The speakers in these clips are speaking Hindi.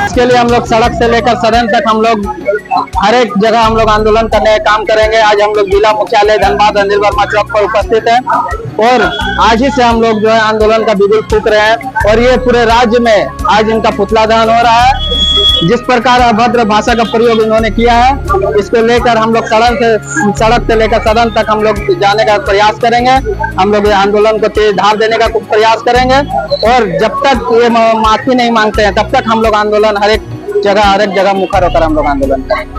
इसके लिए हम लोग सड़क से लेकर सदन तक हम लोग हर एक जगह हम लोग आंदोलन करने का काम करेंगे। आज हम लोग जिला मुख्यालय धनबाद अंदिर वर्मा चौक पर उपस्थित हैं और आज ही से हम लोग जो है आंदोलन का बिगुल फूंक रहे हैं और ये पूरे राज्य में आज इनका पुतला दहन हो रहा है। जिस प्रकार अभद्र भाषा का प्रयोग इन्होंने किया है, इसको लेकर हम लोग सड़क से लेकर सदन तक हम लोग जाने का प्रयास करेंगे। हम लोग आंदोलन को तेज धार देने का प्रयास करेंगे और जब तक ये माफी नहीं मांगते हैं तब तक हम लोग आंदोलन हर एक जगह मुखर होकर हम लोग आंदोलन करेंगे।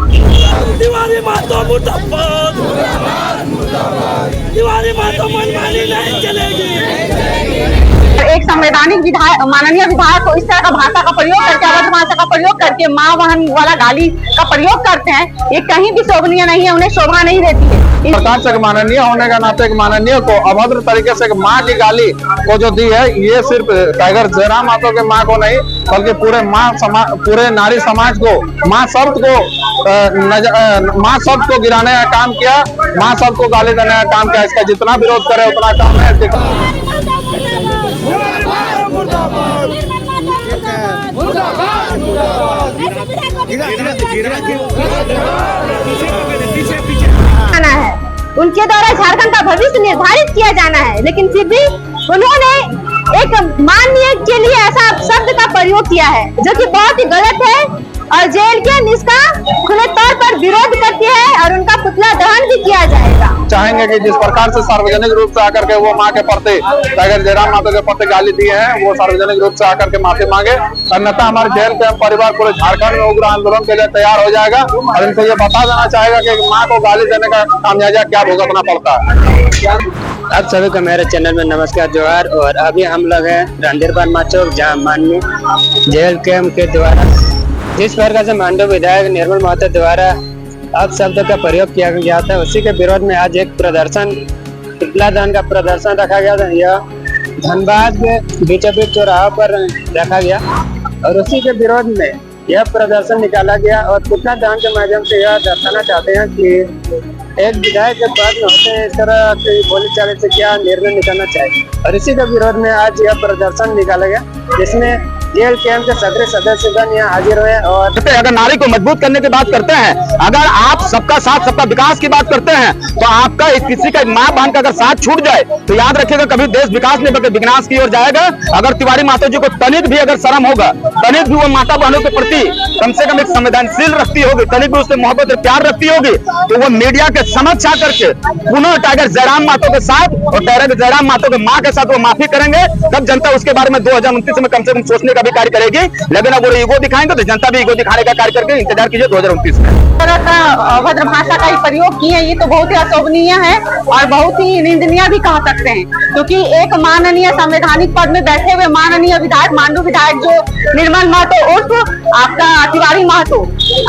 एक संवैधानिक विधायक, माननीय विधायक को इस तरह का भाषा का प्रयोग करके, अवध भाषा का प्रयोग करके माँ बहन वाला गाली का प्रयोग करते हैं, ये कहीं भी शोभनीय नहीं है, उन्हें शोभा नहीं देती है। सरकार से माननीय होने का नाते एक माननीय को अभद्र तरीके से माँ की गाली को जो दी है, ये सिर्फ टाइगर जयराम मातो के माँ को नहीं बल्कि पूरे नारी समाज को, माँ शब्द को गिराने का काम किया, माँ शब्द को गाली देने का काम किया। इसका जितना विरोध करे उतना कम है। उनके द्वारा झारखंड का भविष्य निर्धारित किया जाना है, लेकिन फिर भी उन्होंने एक माननीय के लिए ऐसा शब्द का प्रयोग किया है जो कि बहुत ही गलत है और जेल के इसका खुले तौर पर विरोध करती है और उनका पुतला दहन भी किया जाएगा। चाहेंगे कि जिस प्रकार से सार्वजनिक रूप से आकर के वो माँ के प्रति, टाइगर जयराम माता के प्रति गाली दिए हैं, वो सार्वजनिक रूप से आकर के माफी मांगे, अन्यथा हमारे जेल के परिवार पूरे झारखंड में उग्र आंदोलन के लिए तैयार हो जाएगा और इनको ये बता देना चाहेगा कि माँ को गाली देने का खामियाजा क्या भुगतना पड़ता है। आप सभी को मेरे चैनल में नमस्कार, जोहार। और अभी हम लोग हैं अंदिर वर्मा चौक, जहाँ माननीय जेल कैंप के द्वारा जिस प्रकार से माननीय विधायक निर्मल महतो द्वारा अब शब्द का प्रयोग किया गया था, उसी के विरोध में आज एक प्रदर्शन, पुतला दहन का प्रदर्शन रखा गया था। यह धनबाद के बीचों बीच चौराहा पर रखा गया और उसी के विरोध में यह प्रदर्शन निकाला गया और पुतला दहन के माध्यम से यह दर्शाना चाहते हैं कि एक विधायक के पद में होते हैं इस तरह की बोली चाली से क्या निर्णय निकालना चाहिए। और इसी के विरोध में आज यह प्रदर्शन निकाला गया, जिसमें जेल कैंप के सदस्य सदस्यगण यहाँ हाजिर हुए। और अगर नारी को मजबूत करने की बात करते हैं, अगर आप सबका साथ सबका विकास की बात करते हैं, तो आपका किसी का माँ बहन का अगर साथ छूट जाए तो याद रखिएगा कभी देश विकास नहीं बल्कि विनाश की ओर जाएगा। अगर तिवारी माता जी को तनिक भी अगर शर्म होगा, तनिक भी वो माता बहनों के प्रति कम से कम एक संवेदनशील रखती होगी, तनिक भी उससे मोहब्बत और प्यार रखती होगी, तो वो मीडिया के समक्ष आकर के पुनः टाइगर जयराम मातो के साथ और टाइगर जयराम मातो के माँ के साथ वो माफी करेंगे। तब जनता उसके बारे में 2029 में कम से कम सोचने का भी कार्य करेगी। लेकिन अब वो ईगो दिखाएंगे तो जनता भी ईगो दिखाने का कार्य करके इंतजार कीजिए 2029 में। अभद्र भाषा का प्रयोग किए, ये तो बहुत ही अशोभनीय है और बहुत ही निंदनीय भी कह सकते हैं, क्योंकि एक माननीय संवैधानिक पद में बैठे हुए माननीय विधायक, माननीय विधायक जो निर्मल महतो उर्फ आपका तिवारी महतो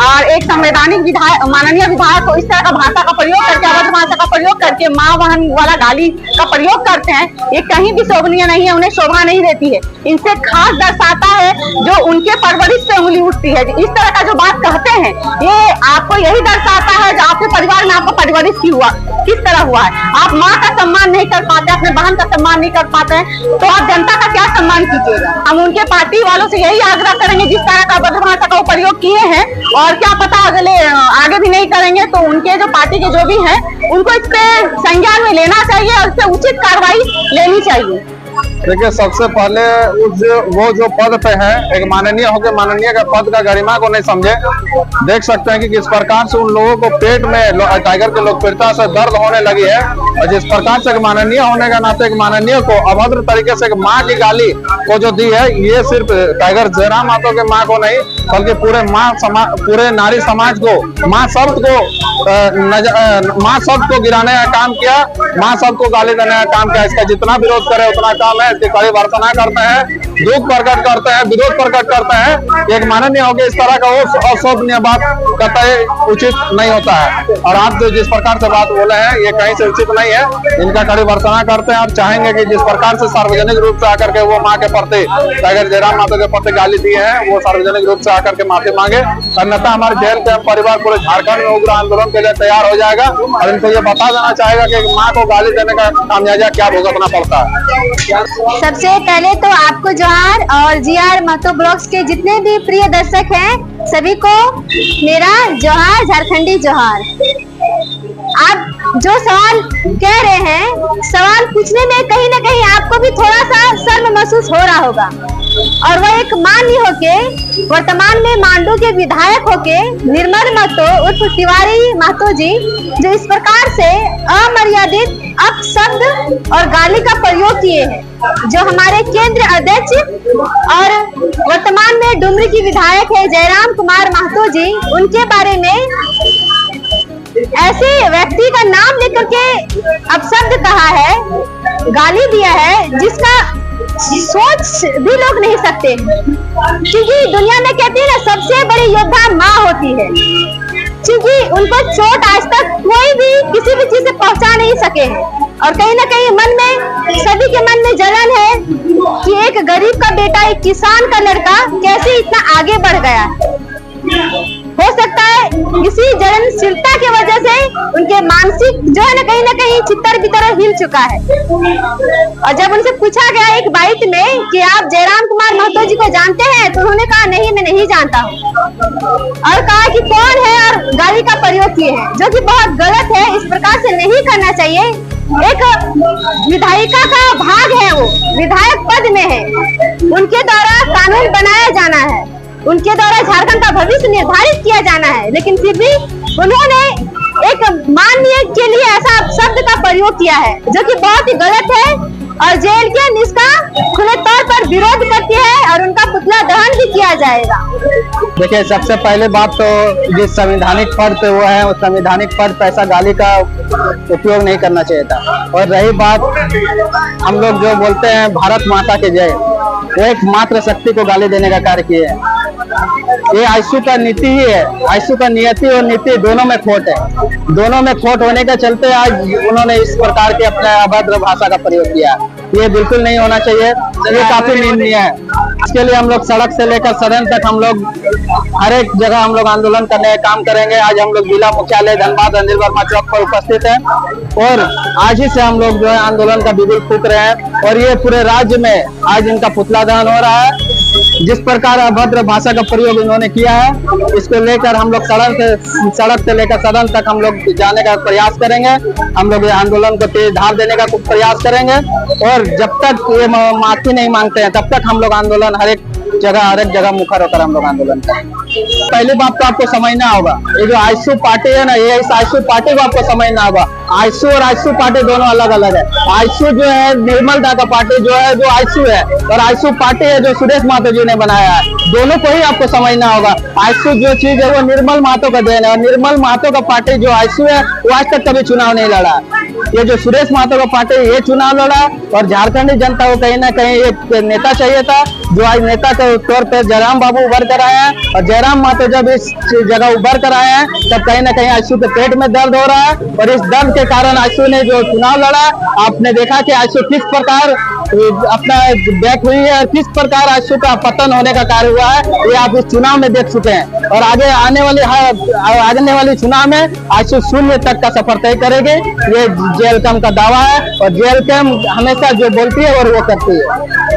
और एक संवैधानिक विधायक, माननीय विधायक को इस तरह का भाषा का प्रयोग करके, अवध भाषा का प्रयोग करके माँ बहन वाला गाली का प्रयोग करते हैं, ये कहीं भी शोभनीय नहीं है, उन्हें शोभा नहीं देती है। इनसे खास दर्शाता है जो उनके परवरिश पे उंगली उठती है। इस तरह का जो बात कहते हैं, ये आपको यही दर्शाता है जो आपके परिवार में आपका परवरिश किस तरह हुआ है। आप माँ का सम्मान नहीं कर पाते, अपने बहन का सम्मान नहीं कर पाते हैं, तो आप जनता का क्या सम्मान कीजिएगा। हम उनके पार्टी वालों से यही आग्रह करेंगे, जिस तरह का अभद्र भाषा का प्रयोग किए हैं और क्या पता आगे भी नहीं करेंगे, तो उनके जो पार्टी के जो भी हैं उनको इस पे संज्ञान में लेना चाहिए और इस पे उचित कार्रवाई लेनी चाहिए। देखिए, सबसे पहले वो जो पद पे है, एक माननीय होकर माननीय का पद का गरिमा को नहीं समझे। देख सकते हैं कि किस प्रकार से उन लोगों को पेट में टाइगर के लोकप्रियता से दर्द होने लगी है और जिस प्रकार से माननीय होने का नाते एक माननीय को अभद्र तरीके से माँ की गाली को जो दी है, ये सिर्फ टाइगर जयराम मातो के माँ को नहीं बल्कि पूरे नारी समाज को, माँ शब्द को गिराने का काम किया, माँ शब्द को गाली देने का काम किया। इसका जितना विरोध करे उतना काम है, इसकी कड़ी भर्त्सना करते हैं। दुख प्रकट करते हैं, विरोध प्रकट करते हैं। एक माननीय होगी इस तरह का वो अशोभनीय बात कतई उचित नहीं होता है। और आप जो जिस प्रकार से बात बोले हैं ये कहीं से उचित नहीं है, इनका कड़ी भर्त्सना करते हैं और चाहेंगे कि जिस प्रकार से सार्वजनिक रूप से आकर के वो माँ के प्रति अगर जयराम माता के प्रति गाली दिए हैं वो सार्वजनिक रूप से आकर के माफी मांगे, अन्यथा हमारे जेल के परिवार पूरे झारखंड में उग्र आंदोलन के लिए तैयार हो जाएगा और इनको ये बता देना चाहेगा कि माँ को गाली देने का खामियाजा क्या भुगतना पड़ता है। सबसे पहले तो आपको जोहार और जीआर महतो ब्लॉग्स के जितने भी प्रिय दर्शक हैं सभी को मेरा जोहार, झारखंडी जोहार। आप जो सवाल कह रहे हैं, सवाल पूछने में कहीं ना कहीं आपको भी थोड़ा सा शर्म महसूस हो रहा होगा और वह एक मान्य होके वर्तमान में मांडू के विधायक होके निर्मल महतो उर्फ तिवारी महतो जी जो इस प्रकार से अमर्यादित अपशब्द और गाली का प्रयोग किए हैं, जो हमारे केंद्र अध्यक्ष और वर्तमान में डुमरी की विधायक है जयराम कुमार महतो जी, उनके बारे में ऐसे व्यक्ति का नाम लेकर के अपशब्द कहा है, गाली दिया है, जिसका सोच भी लोग नहीं सकते। क्योंकि दुनिया में कहते हैं ना सबसे बड़ी योद्धा माँ होती है, क्योंकि उनको चोट आज तक कोई भी किसी भी चीज से पहुंचा नहीं सके और कहीं ना कहीं मन में सभी के मन में जलन है कि एक गरीब का बेटा, एक किसान का लड़का कैसे इतना आगे बढ़ गया। हो सकता है इसी जलनशीलता की वजह से उनके मानसिक जो है ना कहीं चित्तर बितर हिल चुका है। और जब उनसे पूछा गया एक बाइट में कि आप जयराम कुमार महतो जी को जानते हैं, तो उन्होंने कहा नहीं, मैं नहीं जानता हूँ और कहा कि कौन है और गाली का प्रयोग किए हैं, जो कि बहुत गलत है। इस प्रकार से नहीं करना चाहिए। एक विधायिका का भाग है, वो विधायक पद में है, उनके द्वारा कानून बनाया जाना है, उनके द्वारा झारखंड का भविष्य निर्धारित किया जाना है, लेकिन फिर भी उन्होंने एक माननीय के लिए ऐसा शब्द का प्रयोग किया है जो कि बहुत ही गलत है और जेल के इसका खुले तौर पर विरोध करती है और उनका पुतला दहन भी किया जाएगा। देखिए, सबसे पहले बात तो जिस संवैधानिक पद पे वो है, उस संवैधानिक पद पे ऐसा गाली का उपयोग नहीं करना चाहिए था। और रही बात हम लोग जो बोलते हैं भारत माता के जय, वो एक मात्र शक्ति को गाली देने का कार्य किए हैं। ये आयशु का नीति ही है, आयशु का नियति और नीति दोनों में खोट है। दोनों में खोट होने के चलते आज उन्होंने इस प्रकार के अपने अभद्र भाषा का प्रयोग किया। ये बिल्कुल नहीं होना चाहिए, ये काफी निंदनीय है। इसके लिए हम लोग सड़क से लेकर सदन तक हम लोग हर एक जगह हम लोग आंदोलन करने का काम करेंगे। आज हम लोग जिला मुख्यालय धनबाद अंदिल वर्मा चौक पर उपस्थित हैं और आज ही से हम लोग जो है आंदोलन का बिगुल फूंक रहे हैं और ये पूरे राज्य में आज इनका पुतला दहन हो रहा है। जिस प्रकार अभद्र भाषा का प्रयोग इन्होंने किया है, इसको लेकर हम लोग सड़क से लेकर सदन तक हम लोग जाने का प्रयास करेंगे। हम लोग ये आंदोलन को तेज धार देने का प्रयास करेंगे और जब तक ये माफी नहीं मांगते हैं तब तक हम लोग आंदोलन हर एक जगह मुखर होकर हम लोग आंदोलन करेंगे। पहली बात तो आपको समझना होगा, ये जो आयशु पार्टी है ना, ये इस आयशु पार्टी को आपको समझना होगा। आयशु और आयशु पार्टी दोनों अलग अलग है। आयशु जो है निर्मल दा का पार्टी जो है, जो आयशु है, और आयशु पार्टी है जो सुरेश महतो जी ने बनाया है। दोनों को ही आपको समझना होगा। आयशु जो चीज है वो निर्मल महतो का देन है और निर्मल महतो का पार्टी जो आयशु है वो आज तक कभी चुनाव नहीं लड़ा। ये जो सुरेश महतो का पार्टी ये चुनाव लड़ा और झारखंडी जनता को कहीं ना कहीं ये नेता चाहिए था, जो आज नेता के तौर पर जयराम बाबू उभर कर आए हैं। और जयराम महतो जब इस जगह उभर कर आए हैं तब कहीं ना कहीं आयशु के पेट में दर्द हो रहा है और इस दर्द के कारण आयशु ने जो चुनाव लड़ा, आपने देखा कि आयशु किस प्रकार अपना बैक हुई है और किस प्रकार आयशु का पतन होने का कार्य हुआ है, ये आप इस चुनाव में देख चुके हैं। और आगे आने वाली चुनाव में आयशु 0 तक का सफर तय करेगी। ये जेल कम का दावा है और जेल कम हमेशा जो बोलती है और वो करती है।